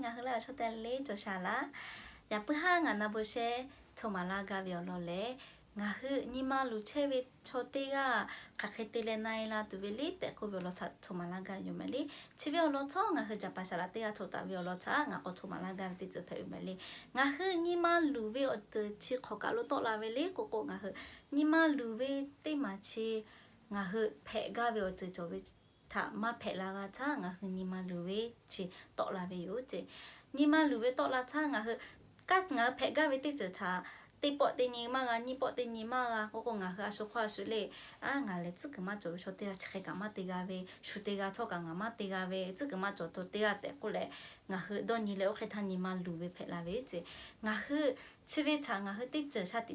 nga hula shotelle joshala ya puha nga naboshe tomalaga violole nga hu nima lucheve chotega kakhetele naila tuveli te ko violota tomalaga yumeli chi violota nga hu japashala te atota violota nga ko tomalaga ti tsepe yumeli nga hu nima luve ot chi khokalo to la veli ko nga hu nima luve te ma chi nga hu phega vi ot jobe ta ma phela ga cha nga hu nima luve chi to la ve yo che nima luve to la cha nga hu ka nga phega vi ti cha te po te ni ma ga ni po te ni ma ga ko nga hu aso khwa su le a nga le tsu ma jo sho te che ga ma te ga ve shu te ga tho ga nga ma te ga ve tsu ma jo to te ga te ko le nga hu do ni le o khe tha ni ma luve phela ve che nga hu chi ve cha nga hu ti che sha ti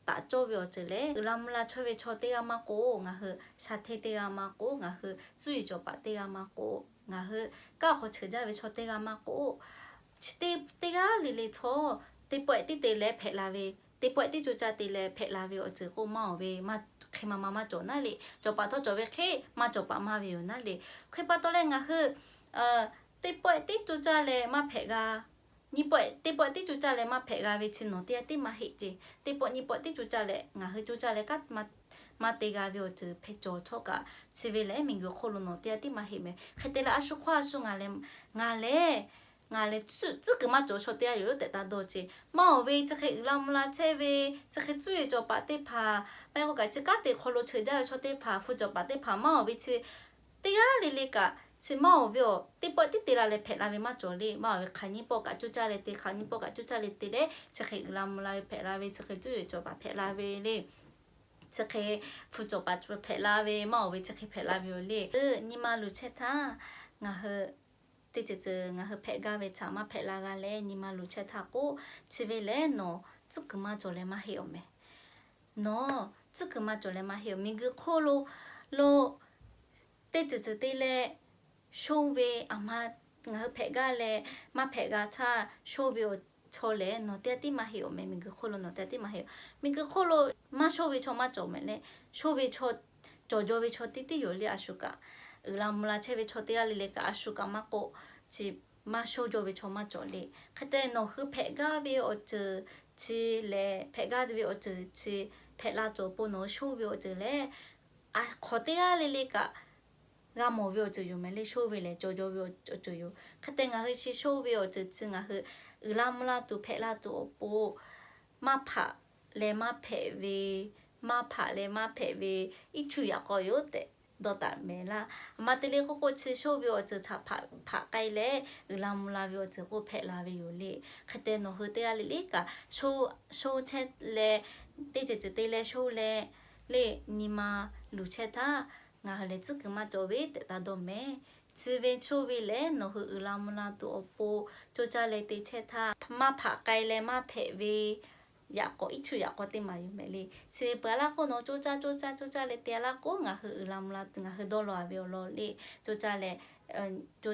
ta cho vyo che le lamla cho ve cho te ga ma ko nga hu sha te te ga ma ko nga hu zui jo pa te ga ma ko nga hu ka ho che ja ve cho te ga ma ko chi te ga le le tho te po ti te le phela ve te po ti chu cha te le phela ve o che ko ma ve ma khe ma ma cho na le cho pa tho cho ve khe ma cho pa ma ve yo na le khe pa to le nga hu te po ti chu cha le ma phe ga ni po te po ti chu cha le ma phe ga ve chin no te ti ma he je te po ni po ti chu cha le nga hu chu cha le ka ma te ga ve o che phe cho tho ka chi ve le ming go kholo no te ti ma he me khe te la a shu khwa su nga le tsu ge ma jo sho te yo te ta do che ma ve che khe la mu la che ve che khe tsu jo pa te pha ba go ga che ka te kholo che ja sho te pha fu jo pa te pha ma ve che te ga le ka si mao vio ti po ti tira le phe la ve ma cho le ma ve khani po ka chu cha le te khani po ka chu cha le te le che khe la mu la phe la ve che khe chu jo pa phe la ve le che khe fu jo pa chu phe la ve ma ve che khe phe la ve le ni ma lu che tha nga he ti che nga he phe ga ve cha ma phe la ga le ni ma lu che tha ko chi ve le no tsu ke ma cho le ma he o me no tsu ke ma cho le ma he o mi ge kho lo ti che te le show ve ama nga phe ga le ma phe ga cha show ve cho le no te ti ma he o me mi ge kholo no te ti ma he mi ge kholo ma show ve cho ma cho me le show ve cho jo ve cho ti yo le ashuka la mla che ve cho te le ka ashuka ma ko chi ma show jo ve cho ma cho le khate no hu phe ga ve o chi le phe ga ve o chi phe la cho po no show ve o le a kho te le ka ga mo vio zu yu me le show ve le jo vio jo yu khate nga hu shi show vio zu nga hu la mla tu phe la tu po ma pha le ma phe ve ma pha le ma phe ve I chu ya ko yo te do ta me la ma te le ko chi show vio zu tha pha kai le la mla vio zu ko phe la ve yo le khate no hu te le ka show che le te je te le show le ni ma lu che tha nga le tsu ke ma cho ve te ta do me tsu ve cho ve le no hu la mu la tu opo cho cha le te che tha ma pha kai le ma phe ve ya ko I chu ya ko te ma yu me le se pa la ko no cho cha le te la ko nga hu la mu la tu nga hu do lo a ve lo le cho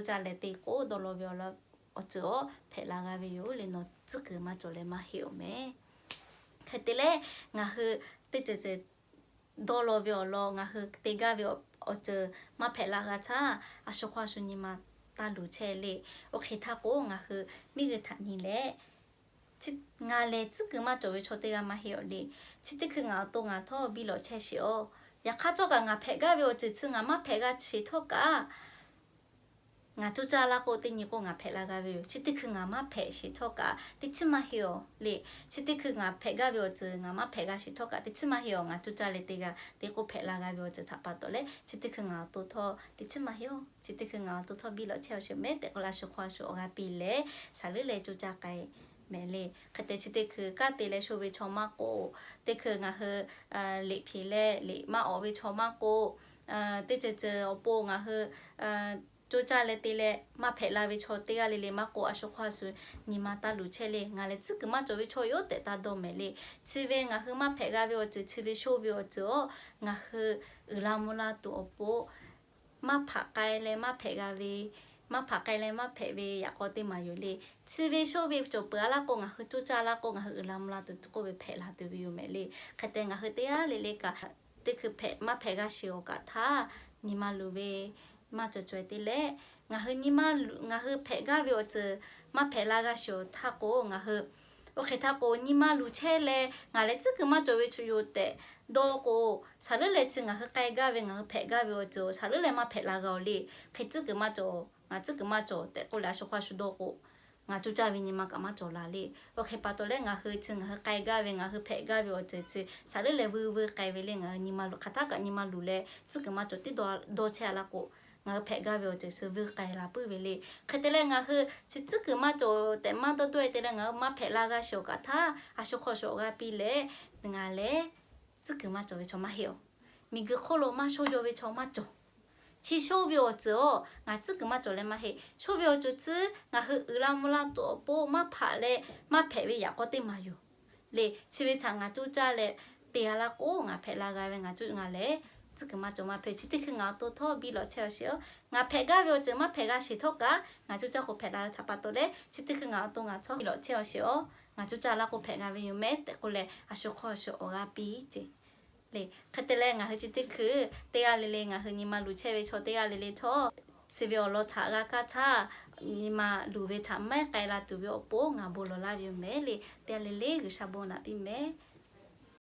cha le te ko do lo ve lo o cho phe la ga ve yo le no tsu ke ma cho le ma he o me kha te le nga hu te che do lo ve lo nga hu te ga ve o che ma phe la ga cha a sho khwa su ni ma ta lu che le o khe tha ko nga hu mi ge tha ni le chi nga le tsu ke ma cho ve cho te ga ma he o le chi te ke nga to nga tho bi lo che shi o ya kha cho ga nga phe ga ve o che tsu nga ma phe ga chi tho ka nga chu cha la ko te ni ko nga phe la ga ve chi te ke nga ma phe shi tho ka ti chi ma he o le chi te ke nga phe ga ve o che nga ma phe ga shi tho ka ti chi ma he o nga chu cha le te ga te ko phe la ga ve o che tha pa to le chi te ke nga to tho ti chi ma he o chi te ke nga to tho bi lo che o she me te ko la shu khwa shu o ga pi le sa le chu cha kai me le khate chi te ke ka te le shu ve cho ma ko te ke nga he le phi le ma o ve cho ma ko te che o po nga he cho cha le te le ma phe la ve cho te ga le ma ko a sho khwa su ni ma ta lu che le nga le tsu ke ma cho ve cho yo te ta do me le chi ve nga hu ma phe ga ve o chi ve sho ve o nga hu la mu la tu o po ma pha kai le ma phe ga ve ma pha kai le ma phe ve ya ko te ma yo le chi ve sho ve cho pa la ko nga hu cho cha la ko nga hu la mu la tu ko ve phe la tu vi yo me le khate nga hu te ya le ka te khu phe ma phe ga shi o ka tha ni ma lu ve ma cho te le ngah pega vi oz ma pelaga sho taco ngah oke taco nima luche le ngale zi ma jo we chu yo te do ko sarele zi ngah kai ga we ngah pega vi oz sarele ma pelaga oli ke zi ma jo nga zi ma jo te ko la sho kwa shu do ko nga chu cha vi ni ma ka ma jo la li oke pa to le ngah zi ngah kai ga we ngah pega vi oz zi sarele vu kai we le ngah ni ma lu kata ka ni ma lu le zi ma jo ti do che la ko nga pega vi oz zi vu kai la pu we le ke te le ngah zi ma jo te ma do te le ngah ma pelaga sho ka tha a sho kho sho ga pi le nga le zi ma jo we cho ma hio mi ge kho lo ma sho jo we cho ma jo chi sho vi oz o nga zi ma jo le ma he sho vi oz zi nga la mu la to po ma pa le ma pe we ya ko te ma yo le chi we cha nga chu cha le te ala ko nga pelaga we nga chu nga le zi ma jo ma pe chi te nga to tho bi lo che sho nga pega vi oz ma pega shi to ka nga chu cha ko pela tha pa to le chi te nga to nga cho bi lo che sho nga chu cha la ko pega we yu me te ko le a sho kho sho o ga pi ji le khatele nga chi te te ya le nga ni ma lu che we cho te ya le cho se vi lo cha ga ka cha ni ma lu ve cha mai kai la tu vi o po nga bo lo la vi me le te le gu sha bo na pi me